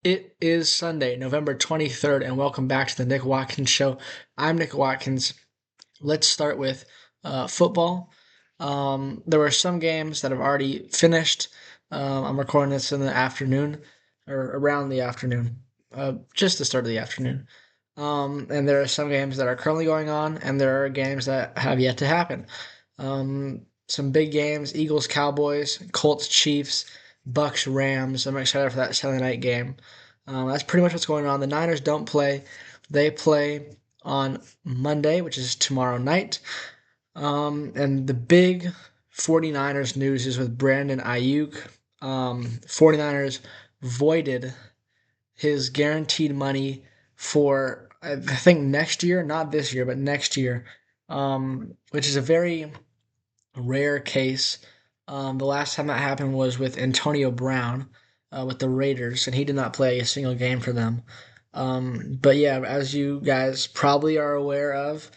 It is Sunday, November 23rd, and welcome back to the Nick Watkins Show. I'm Nick Watkins. Let's start with football. There were some games that have already finished. I'm recording this in the afternoon, or around the afternoon, just the start of the afternoon. And there are some games that are currently going on, and there are games that have yet to happen. Some big games: Eagles, Cowboys, Colts, Chiefs, Bucks, Rams. I'm excited for that Sunday night game. That's pretty much what's going on. The Niners don't play; they play on Monday, which is tomorrow night. And the big 49ers news is with Brandon Aiyuk. 49ers voided his guaranteed money for, I think, next year, not this year, but next year, which is a very rare case. The last time that happened was with Antonio Brown with the Raiders, and he did not play a single game for them. But yeah, as you guys probably are aware of,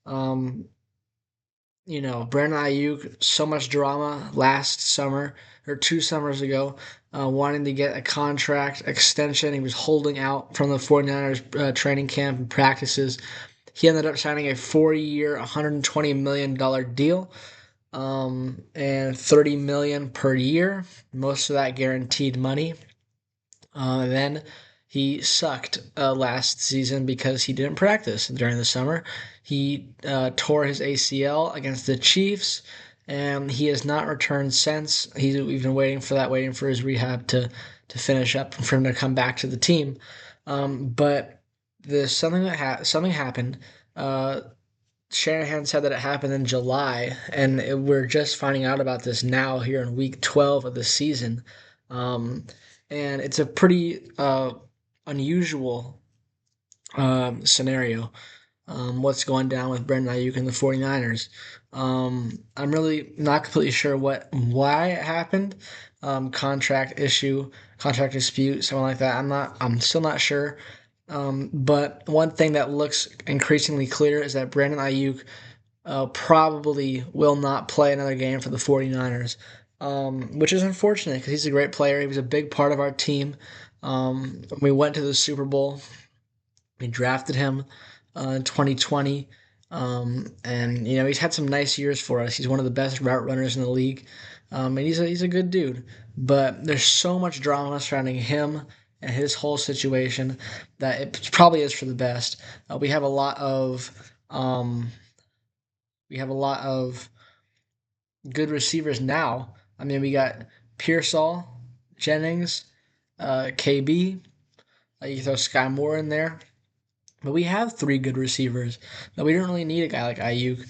um, Brandon Aiyuk, so much drama last summer or 2 summers ago, wanting to get a contract extension. He was holding out from the 49ers training camp and practices. He ended up signing a 4-year, $120 million deal, and $30 million per year, most of that guaranteed money. Then he sucked last season because he didn't practice during the summer. He tore his ACL against the Chiefs, and he has not returned since. We've been waiting for that, waiting for his rehab to finish up and for him to come back to the team. But there's something happened. Uh, Shanahan said that it happened in July, and we're just finding out about this now here in week 12 of the season. Um, and it's a pretty unusual scenario. What's going down with Brendan Ayuk and the 49ers. I'm really not completely sure why it happened. Contract issue, contract dispute, something like that. I'm still not sure. But one thing that looks increasingly clear is that Brandon Ayuk probably will not play another game for the 49ers, which is unfortunate because he's a great player. He was a big part of our team. We went to the Super Bowl. We drafted him in 2020. And he's had some nice years for us. He's one of the best route runners in the league, and he's a good dude. But there's so much drama surrounding him and his whole situation that it probably is for the best. We have a lot of good receivers now. I mean, we got Pearsall, Jennings, KB. You throw Sky Moore in there. But we have three good receivers. Now, we don't really need a guy like Aiyuk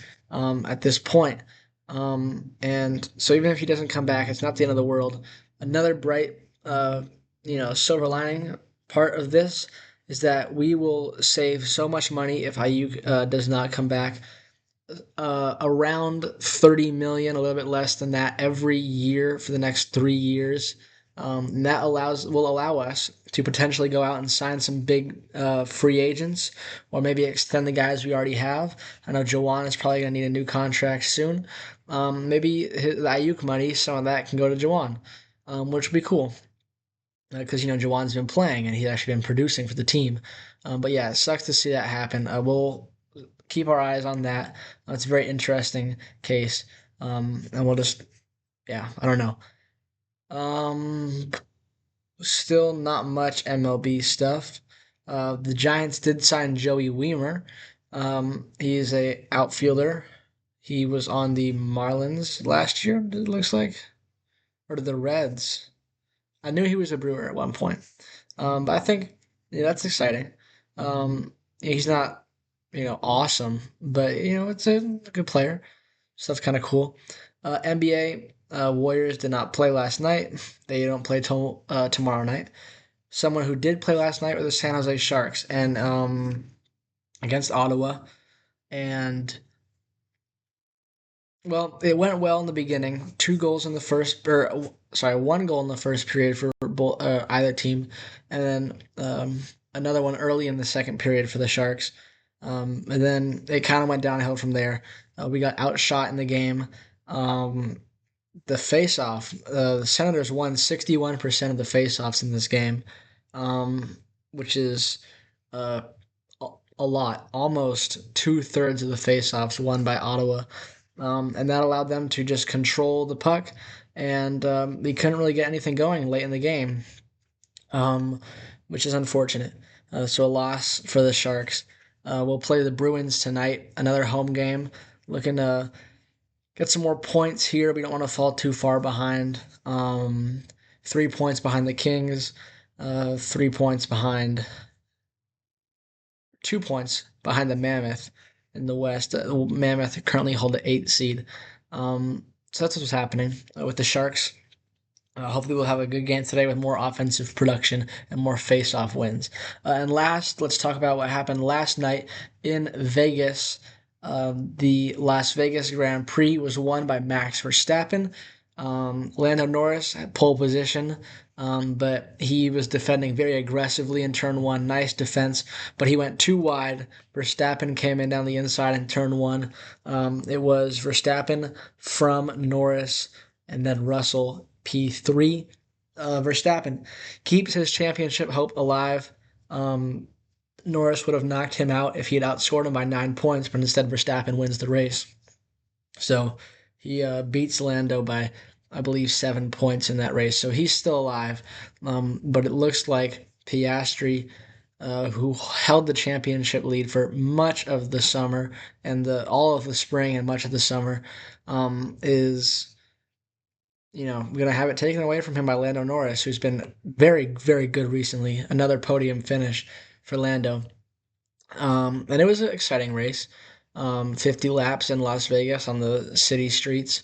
at this point. And so even if he doesn't come back, it's not the end of the world. Another bright, silver lining part of this is that we will save so much money if Aiyuk does not come back. Around 30 million, a little bit less than that, every year for the next 3 years. And that will allow us to potentially go out and sign some big free agents, or maybe extend the guys we already have. I know Jawan is probably going to need a new contract soon. Maybe the Ayuk money, some of that can go to Jawan, which would be cool because Jawan's been playing and he's actually been producing for the team. But yeah, it sucks to see that happen. We'll keep our eyes on that. It's a very interesting case, and we'll just, yeah, I don't know. Um, Still not much MLB stuff. The Giants did sign Joey Weimer. He is a outfielder. He was on the Marlins last year, it looks like, or the Reds. I knew he was a Brewer at one point. But I think, yeah, that's exciting. He's not, awesome, but it's a good player. So that's kind of cool. NBA Warriors did not play last night. They don't play till tomorrow night. Someone who did play last night were the San Jose Sharks and against Ottawa, and well, it went well in the beginning. Two goals in the first, or sorry, one goal in the first period for either team, and then another one early in the second period for the Sharks. And then it kind of went downhill from there. We got outshot in the game. Um, the face-off, the Senators won 61% of the face-offs in this game. which is uh, a lot, almost two-thirds of the faceoffs won by Ottawa. And that allowed them to just control the puck, and they couldn't really get anything going late in the game, um, which is unfortunate. So a loss for the Sharks. We'll play the Bruins tonight, another home game. Looking to get some more points here. We don't want to fall too far behind. 3 points behind the Kings, 3 points behind, 2 points behind the Mammoth in the West. The Mammoth currently hold the 8th seed. So that's what's happening with the Sharks. Hopefully, we'll have a good game today with more offensive production and more face-off wins. And last, let's talk about what happened last night in Vegas. The Las Vegas Grand Prix was won by Max Verstappen. Lando Norris had pole position, but he was defending very aggressively in turn one. Nice defense, but he went too wide. Verstappen came in down the inside in turn one. It was Verstappen from Norris and then Russell P3. Verstappen keeps his championship hope alive. Norris would have knocked him out if he had outscored him by 9 points, but instead Verstappen wins the race. So he beats Lando by, I believe, 7 points in that race. So he's still alive. But it looks like Piastri, who held the championship lead for much of the summer and all of the spring and much of the summer, is going to have it taken away from him by Lando Norris, who's been very, very good recently. Another podium finish for Lando. And it was an exciting race. 50 laps in Las Vegas on the city streets,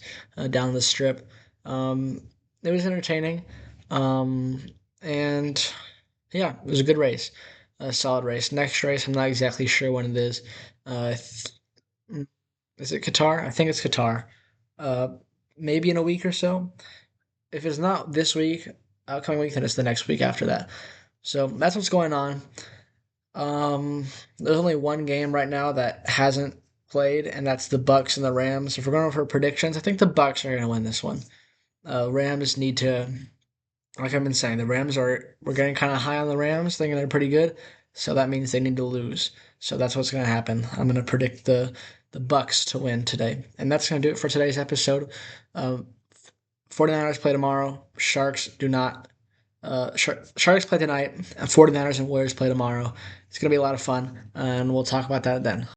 down the strip. It was entertaining. Um, and yeah, it was a good race, a solid race. Next race, I'm not exactly sure when it is. Mm, is it Qatar? I think it's Qatar. Uh, Maybe in a week or so. If it's not this week, upcoming week, then it's the next week after that. So that's what's going on. There's only one game right now that hasn't played, and that's the Bucks and the Rams. If we're going for predictions, I think the Bucks are going to win this one. Rams need to, like I've been saying, we're getting kind of high on the Rams, thinking they're pretty good. So that means they need to lose. So that's what's going to happen. I'm going to predict the Bucks to win today, and that's going to do it for today's episode. 49ers play tomorrow. Sharks do not. Sharks play tonight. 49ers and Warriors play tomorrow. It's going to be a lot of fun, and we'll talk about that then.